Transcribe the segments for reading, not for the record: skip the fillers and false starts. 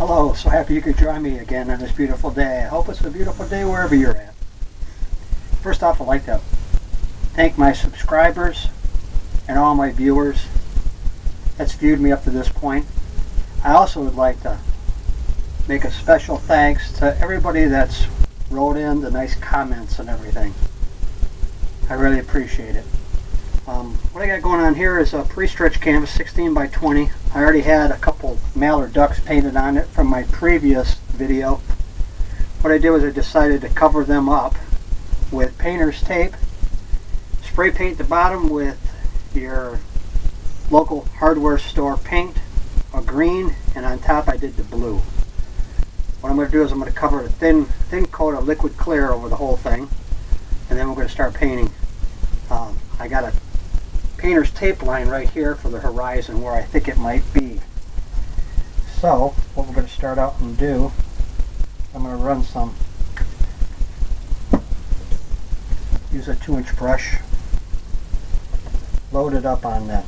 Hello, so happy you could join me again on this beautiful day. I hope it's a beautiful day wherever you're at. First off, I'd like to thank my subscribers and all my viewers that's viewed me up to this point. I also would like to make a special thanks to everybody that's wrote in the nice comments and everything. I really appreciate it. What I got going on here is a pre-stretch canvas, 16 by 20. I already had a couple mallard ducks painted on it from my previous video. What I did was I decided to cover them up with painter's tape, spray paint the bottom with your local hardware store paint, a green, and on top I did the blue. What I'm going to do is I'm going to cover a thin coat of liquid clear over the whole thing, and then we're going to start painting. I got a painter's tape line right here for the horizon where I think it might be. So what we're going to start out and do, I'm going to run use a 2-inch brush, load it up on the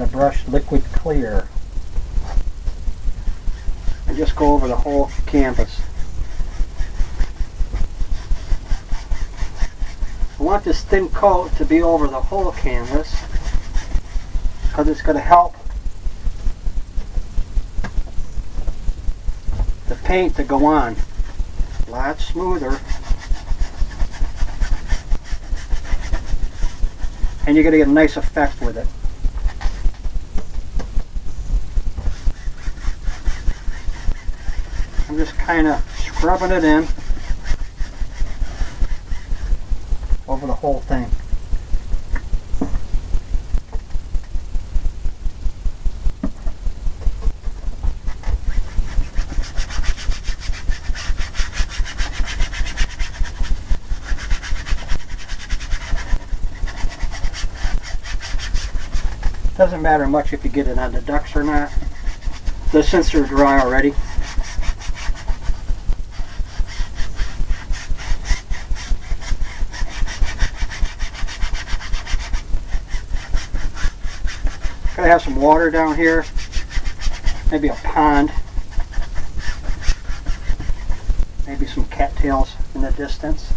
brush, liquid clear, and just go over the whole canvas. I want this thin coat to be over the whole canvas because it's going to help the paint to go on a lot smoother, and you're going to get a nice effect with it. I'm just kind of scrubbing it in over the whole thing. Doesn't matter much if you get it on the ducks or not, since they're dry already. Gotta have some water down here, maybe a pond, maybe some cattails in the distance.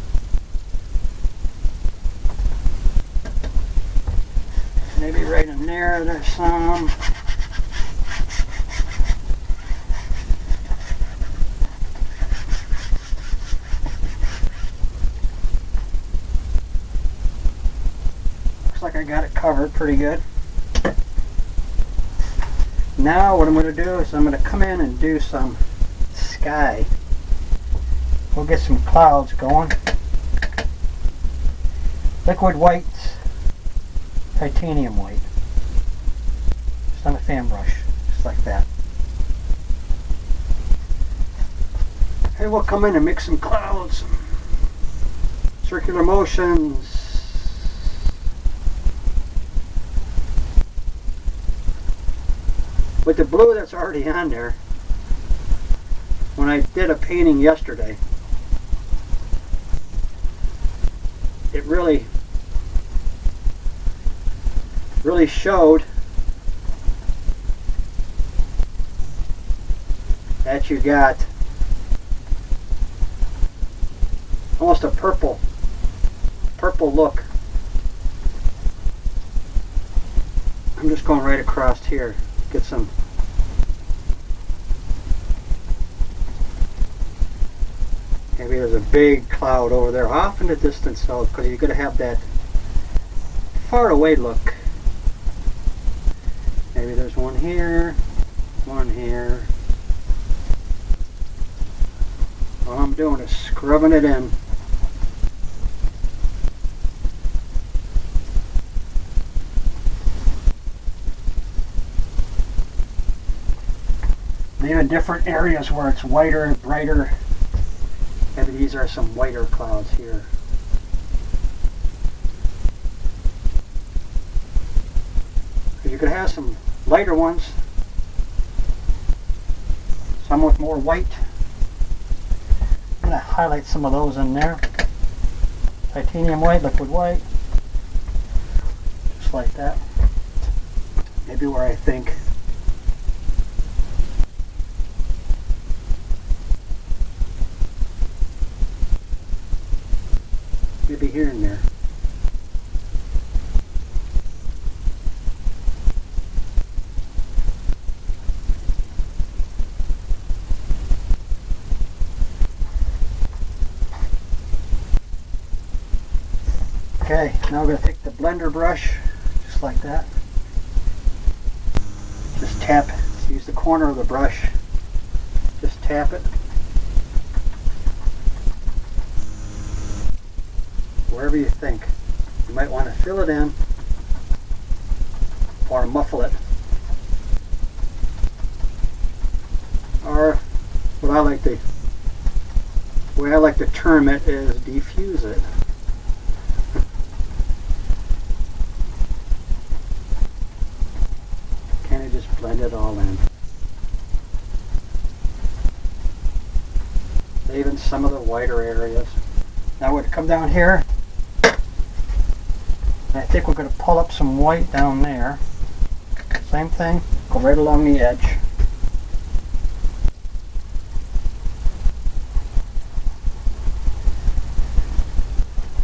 Maybe right in there's some. Looks like I got it covered pretty good. Now what I'm going to do is I'm going to come in and do some sky. We'll get some clouds going. Liquid white, titanium white. Just on a fan brush, just like that. And we'll come in and mix some clouds. Circular motions. With the blue that's already on there, when I did a painting yesterday, it really showed that you got almost a purple look. I'm just going right across here. Get some maybe there's a big cloud over there off in the distance, so because you're going to have that far away look. Maybe there's one here, one here. All I'm doing is scrubbing it in. Even different areas where it's whiter and brighter. Maybe these are some whiter clouds here. You could have some lighter ones, some with more white. I'm going to highlight some of those in there. Titanium white, liquid white, just like that. Maybe where I think maybe here and there. Okay, now we're going to take the blender brush, just like that. Just tap, use the corner of the brush, just tap it. Wherever you think. You might want to fill it in or muffle it. Or what I like to, the way I like to term it is diffuse it. Kind of just blend it all in. Leaving some of the whiter areas. Now we're going to come down here. I think we're going to pull up some white down there. Same thing, go right along the edge.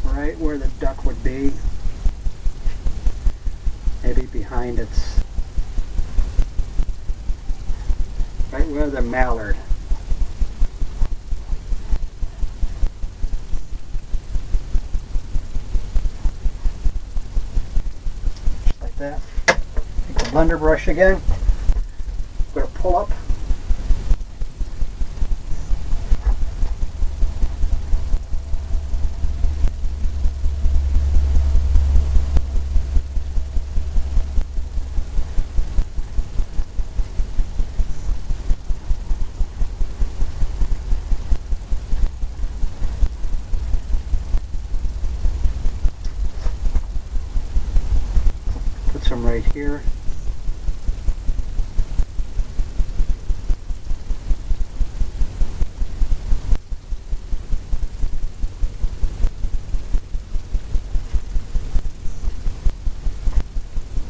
Right where the duck would be. Maybe behind its, right where the mallard. That. Take the blender brush again. I'm going to pull up. Some right here.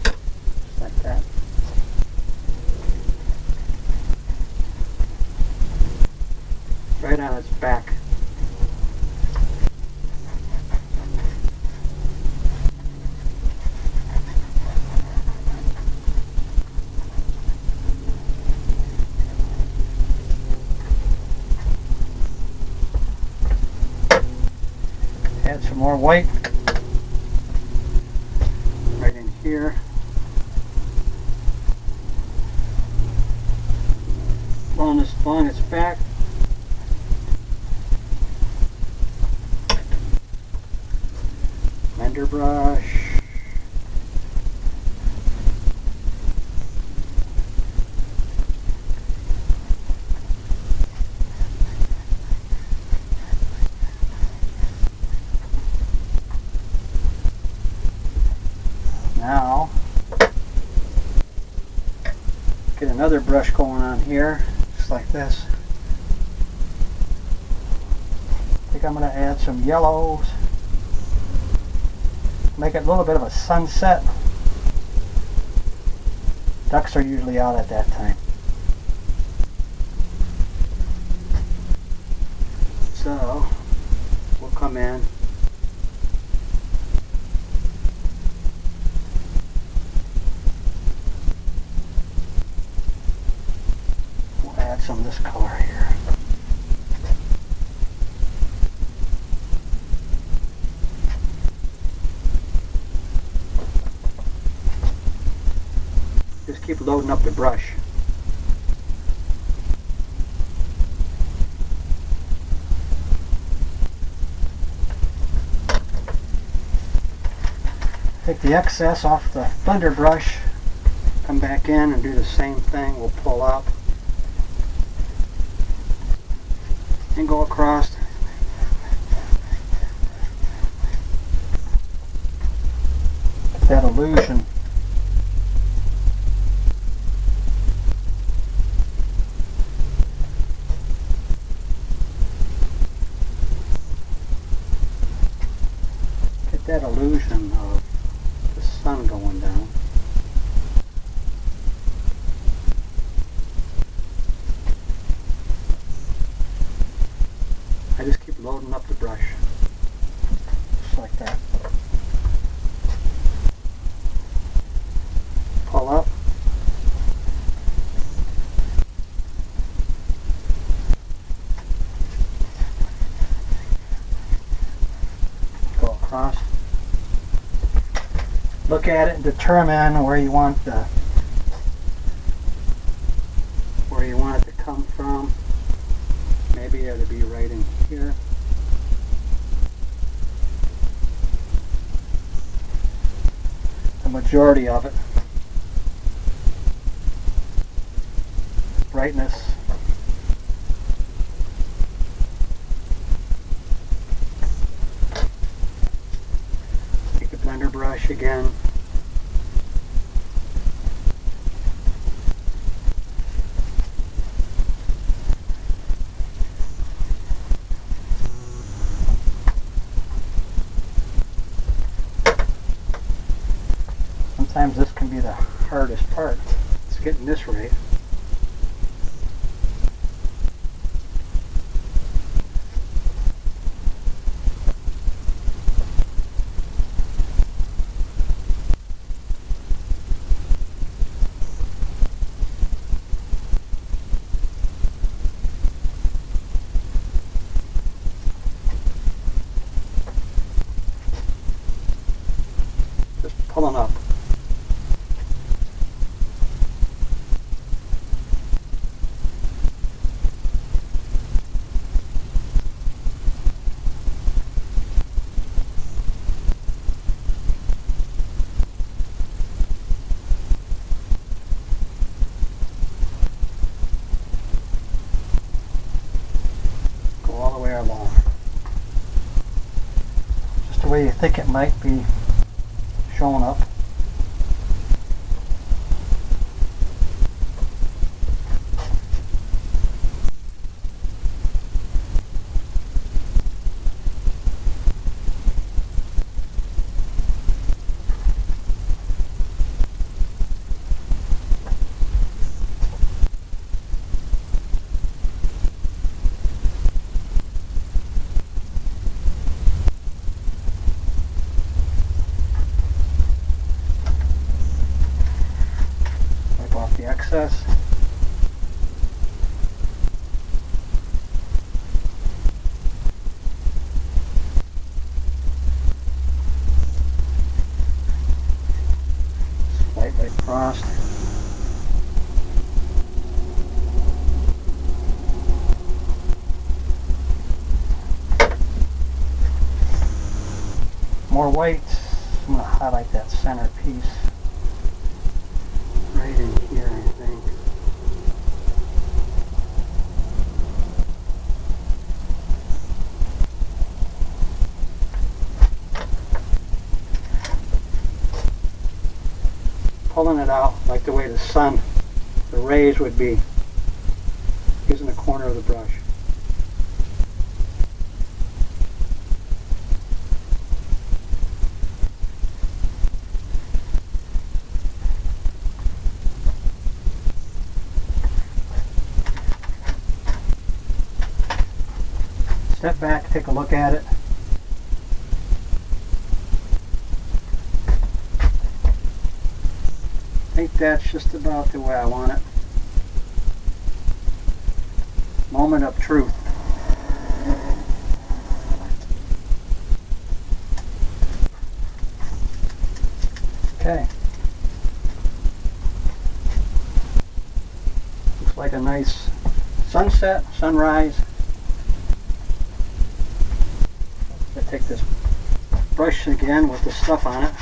Just like that. Right on its back. Add some more white right in here. Along its back. Blender brush. Now, get another brush going on here, just like this. I think I'm going to add some yellows. Make it a little bit of a sunset. Ducks are usually out at that time. So, we'll come in. Add some of this color here. Just keep loading up the brush. Take the excess off the blender brush, come back in and do the same thing. We'll pull up and go across. That illusion. Get that illusion of the sun going down. I just keep loading up the brush. just like that. Pull up. Go across. Look at it and determine where you want it to come from. Maybe it ought to be right in here. The majority of it. Brightness. Take the blender brush again. Sometimes this can be the hardest part. It's getting this right. Just pulling up. Along. Just the way you think it might be showing up. The excess. Slightly crossed. More white. I'm going to highlight that center piece. Right in here, I think. Pulling it out like the way the sun, the rays would be using the corner of the brush. Step back, take a look at it. I think that's just about the way I want it. Moment of truth. Okay. Looks like a nice sunset, sunrise. Take this brush again with the stuff on it,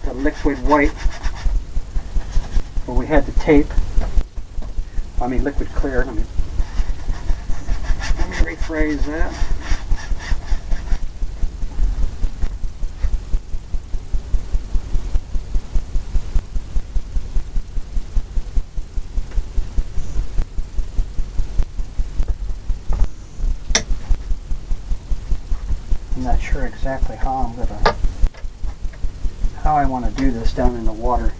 the liquid white, where we had the tape, liquid clear. Let me rephrase that. I'm not sure exactly how I want to do this down in the water.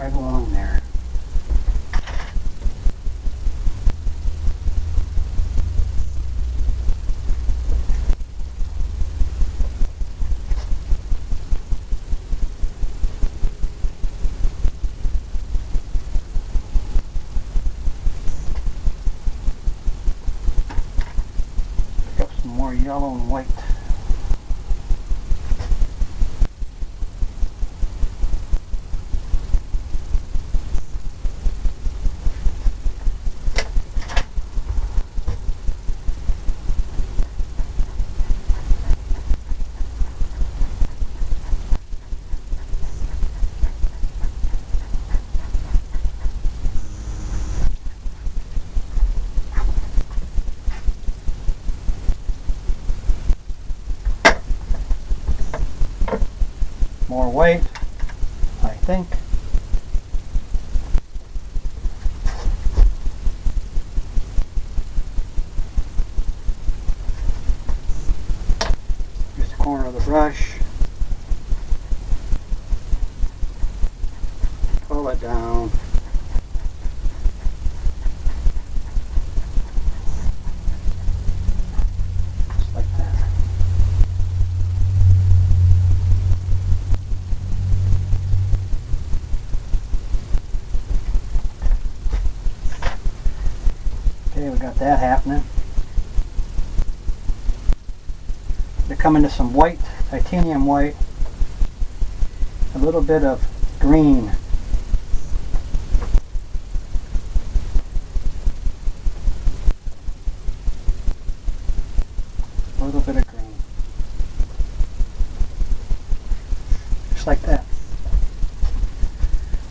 right along there. Pick up some more yellow and white. More white, I think. Use the corner of the brush. Pull it down. Just like that. Okay, we got that happening. They come into some white, titanium white, a little bit of green. A little bit of green. Just like that.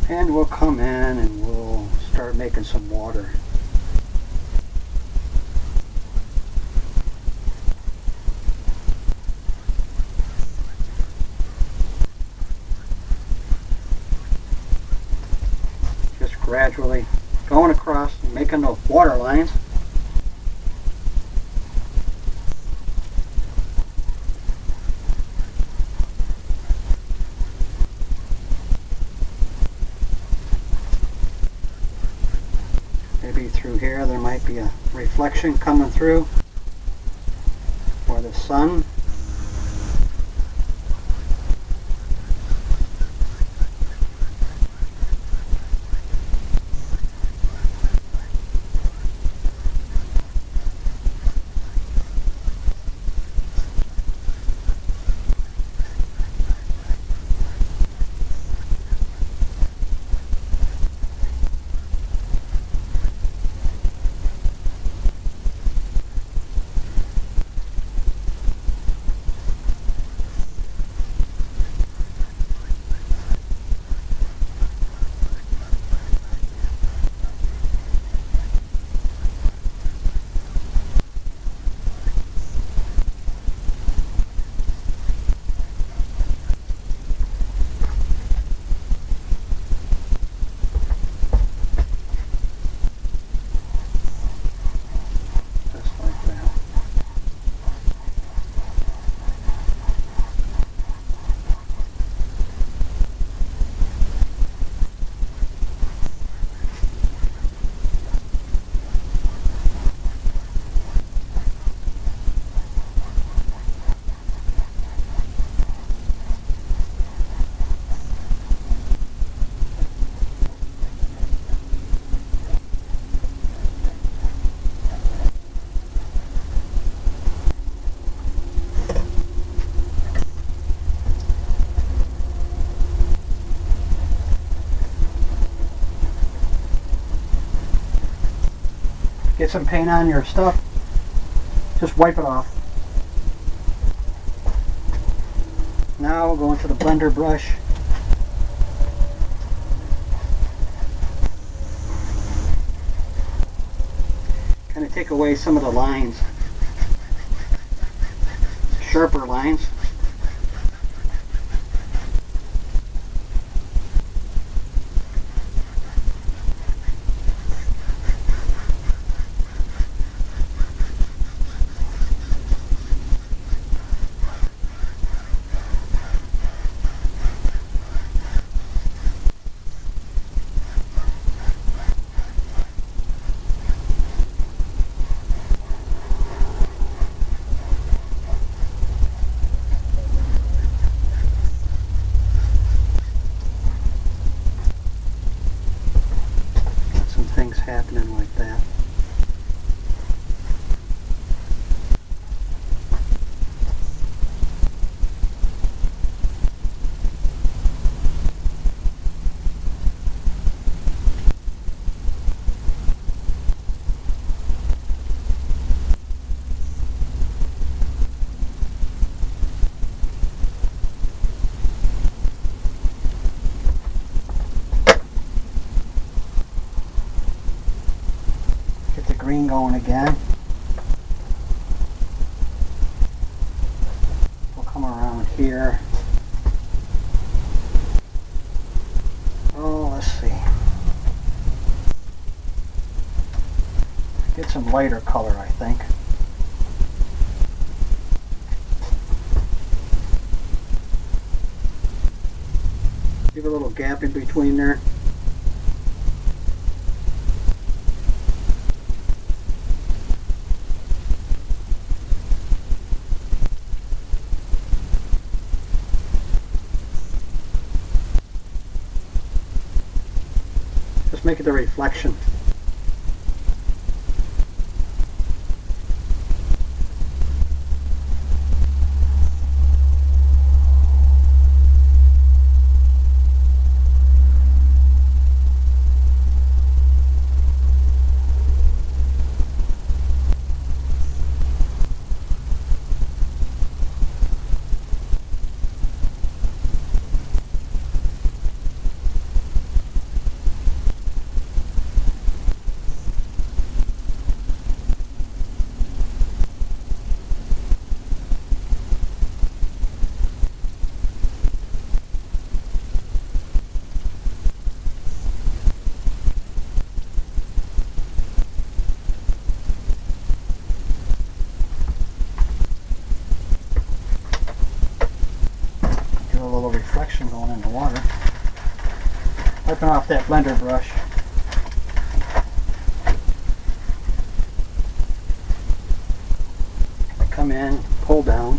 And we'll come in and we'll start making some water. Gradually going across and making those water lines. Maybe through here there might be a reflection coming through, or the sun. Get some paint on your stuff, just wipe it off. Now we'll go into the blender brush. Kind of take away some of the lines, sharper lines. happening like that. Green going again. We'll come around here. Oh, let's see. Get some lighter color, I think. Leave a little gap in between there. Make it a reflection. Reflection going in the water. Wiping off that blender brush. I come in, pull down.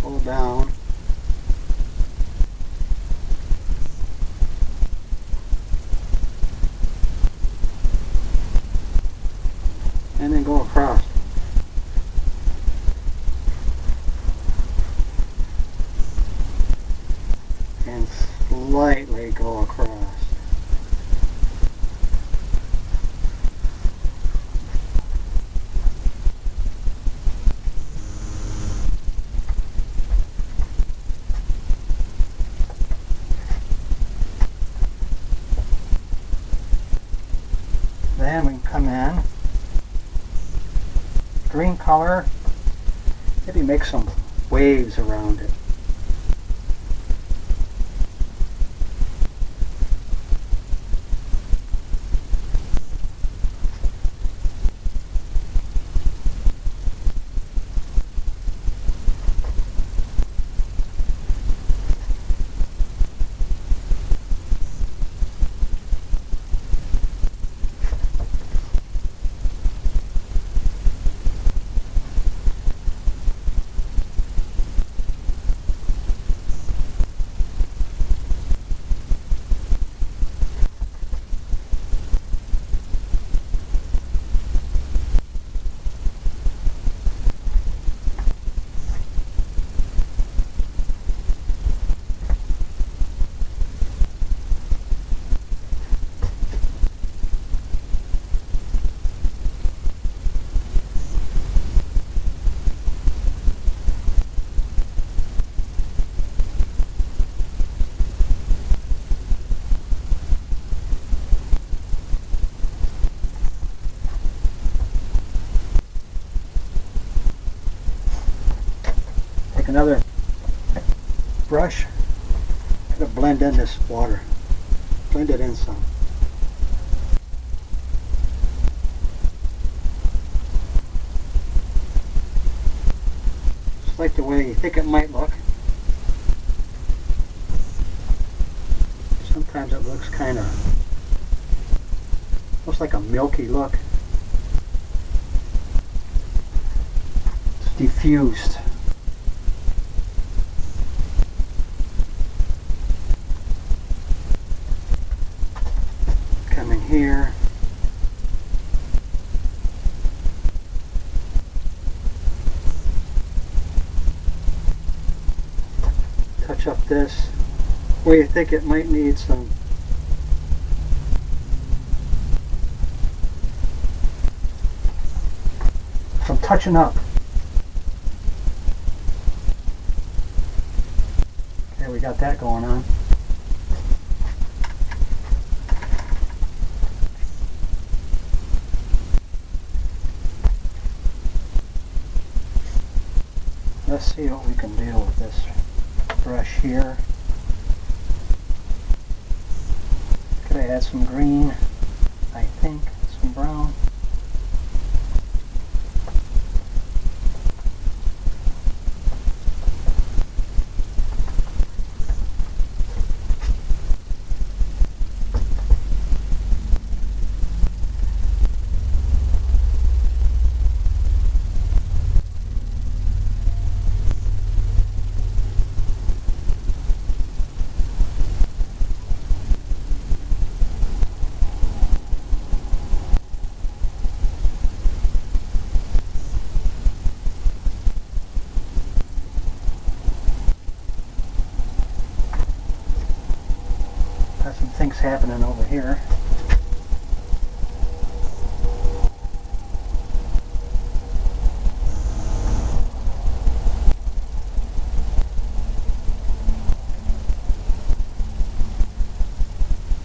Pull down. And then go across. And slightly go across. Then we can come in. Green color, maybe make some waves around it. Another brush, to blend in this water, blend it in some. Just like the way you think it might look. Sometimes it looks kind of, looks like a milky look. It's diffused. touch up this where you think it might need some touching up. Okay, we got that going on. Let's see what we can do with this brush here. Could I add some green? I think some brown. Got some things happening over here.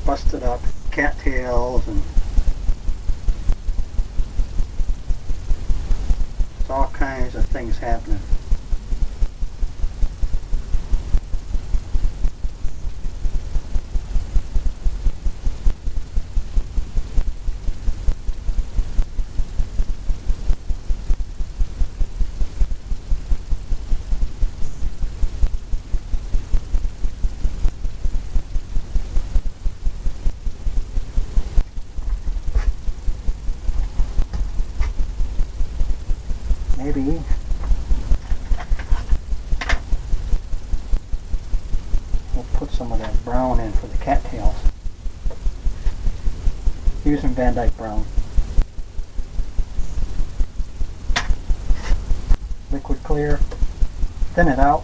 Busted up cattails and there's all kinds of things happening. Maybe we'll put some of that brown in for the cattails. Using Van Dyke brown. Liquid clear. Thin it out.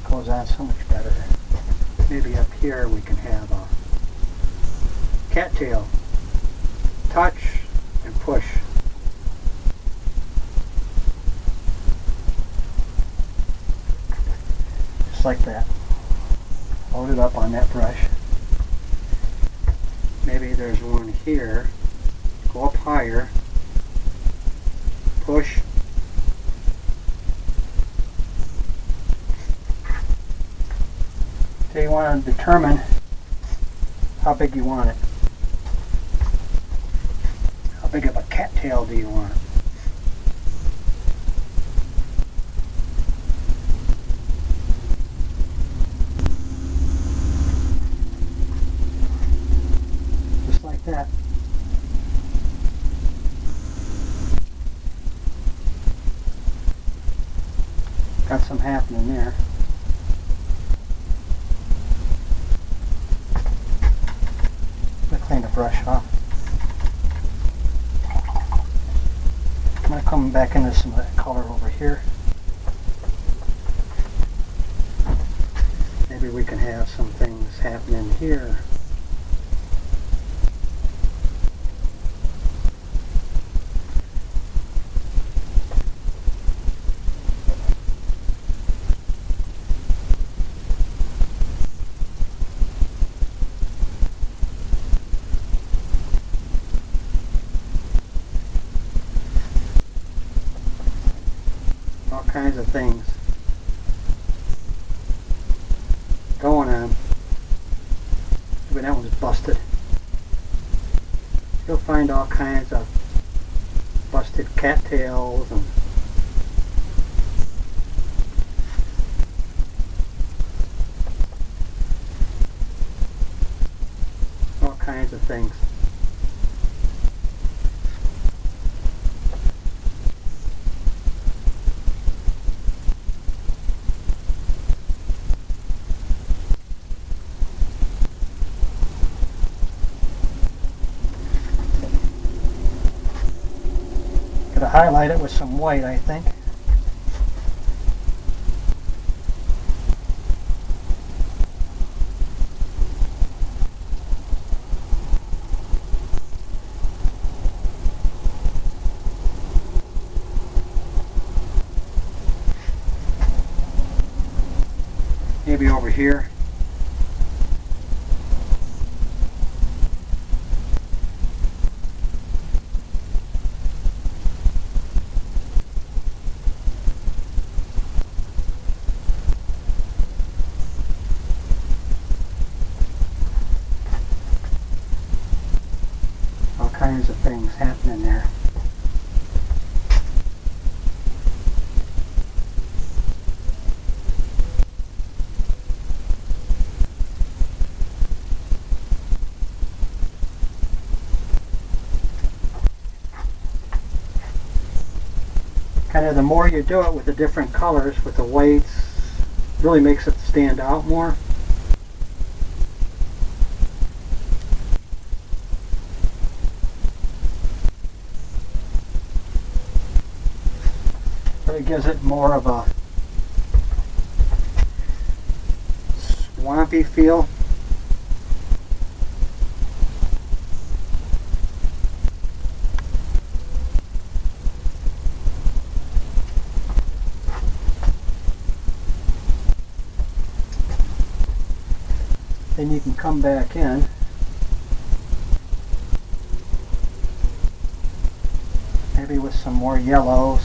Goes on so much better. Maybe up here we can have a cattail. Touch and push. Like that. Hold it up on that brush. Maybe there's one here. Go up higher. Push. So you want to determine how big you want it. How big of a cattail do you want? That. Got some happening there. I'm going to clean the brush off. I'm going to come back into some of that color over here. Maybe we can have some things happening here. All kinds of things going on. Maybe that one's busted. You'll find all kinds of busted cattails and all kinds of things. Gonna highlight it with some white, I think. maybe over here. All kinds of things happening there. Kind of the more you do it with the different colors, with the whites, really makes it stand out more. Really gives it more of a swampy feel. Then you can come back in maybe with some more yellows.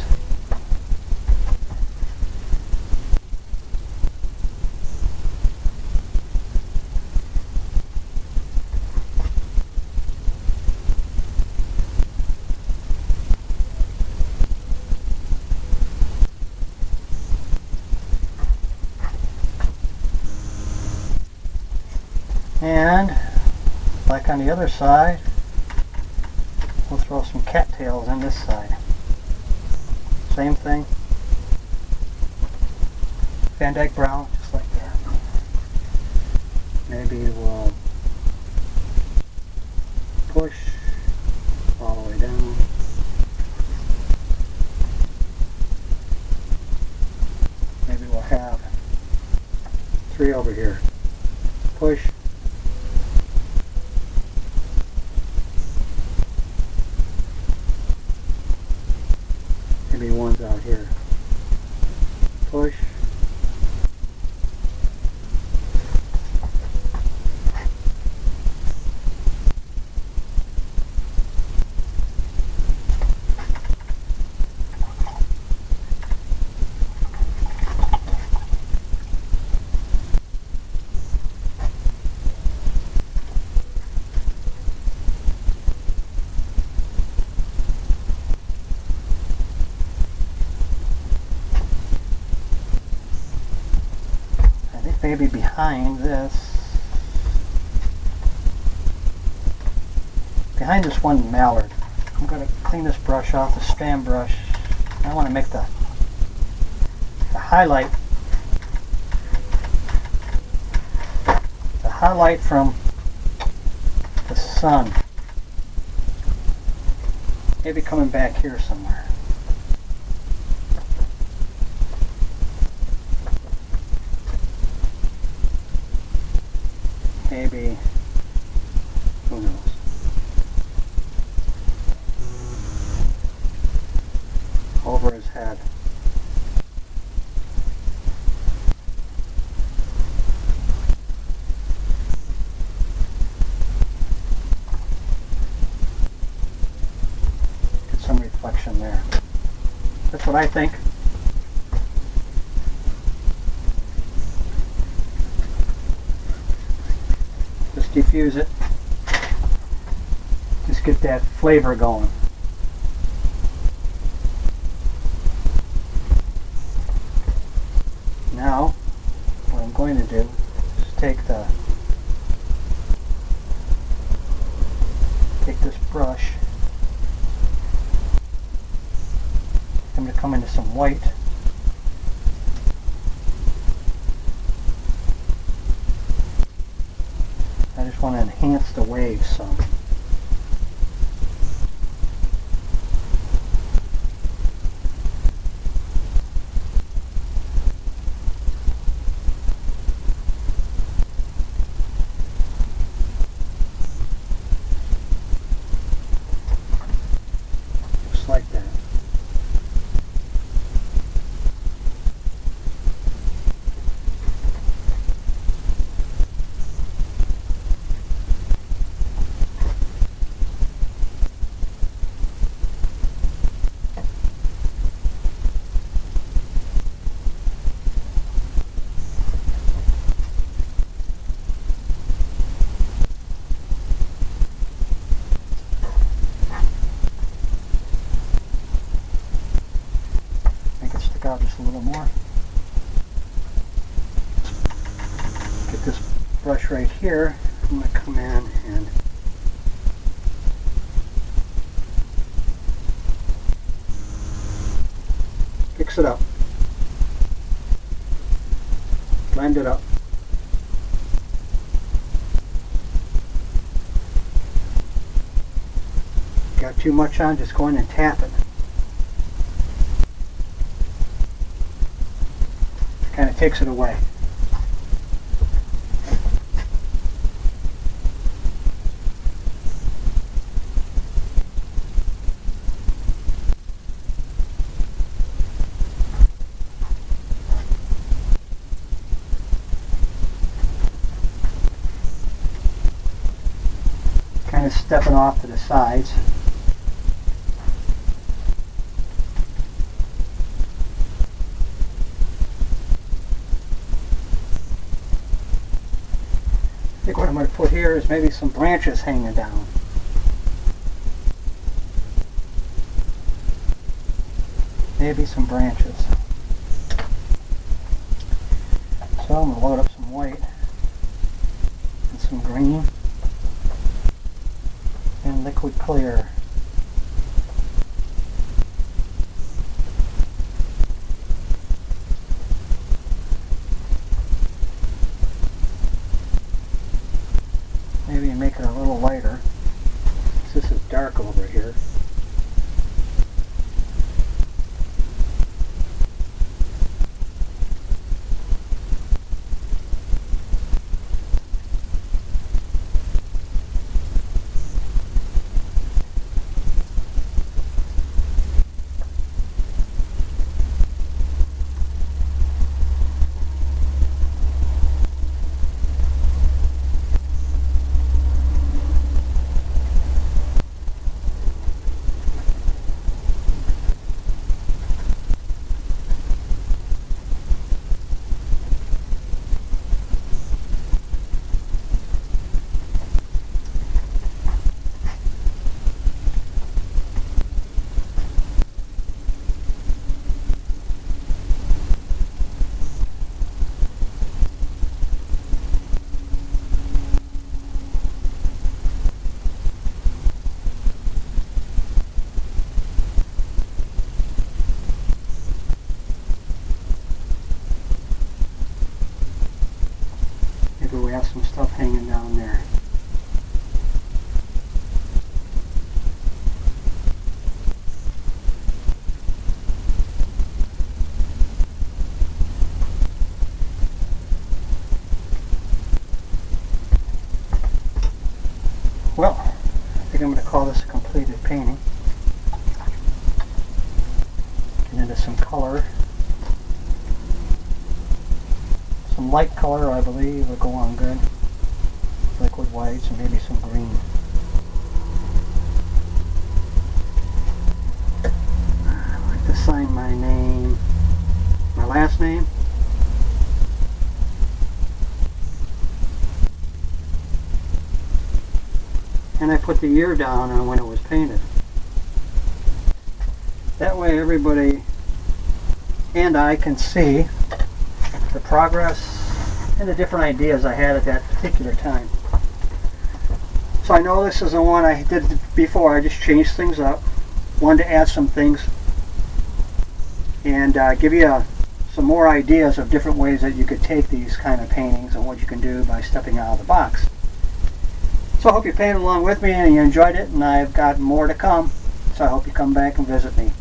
And like on the other side, we'll throw some cattails on this side. Same thing. Van Dyke brown, just like that. Maybe we'll push all the way down. Maybe we'll have 3 over here. Push. Maybe one's out here. Push. Maybe behind this, one mallard, I'm going to clean this brush off, the strand brush. I want to make the highlight, from the sun. Maybe coming back here somewhere. Maybe, who knows? Over his head. Get some reflection there. That's what I think. Just diffuse it. Just get that flavor going. Now, what I'm going to do is take this brush. I'm going to come into some white. I just want to enhance the waves some. Just like that. out just a little more. Get this brush right here. I'm going to come in and fix it up. Blend it up. Got too much on, just go in and tap it. Kind of takes it away. Kind of stepping off to the sides. I think what I'm going to put here is maybe some branches hanging down. Maybe some branches. So I'm going to load up some white and some green and liquid clear. Maybe make it a little lighter. This is dark over here. We have some stuff hanging down there. Well, I think I'm going to call this a completed painting. Get into some color. Some light color, I believe, will go on good. Liquid whites and maybe some green. I'd like to sign my name, my last name. And I put the year down on when it was painted. That way everybody and I can see the progress and the different ideas I had at that particular time. So I know this is the one I did before. I just changed things up. Wanted to add some things and give you some more ideas of different ways that you could take these kind of paintings and what you can do by stepping out of the box. So I hope you painted along with me and you enjoyed it, and I've got more to come. So I hope you come back and visit me.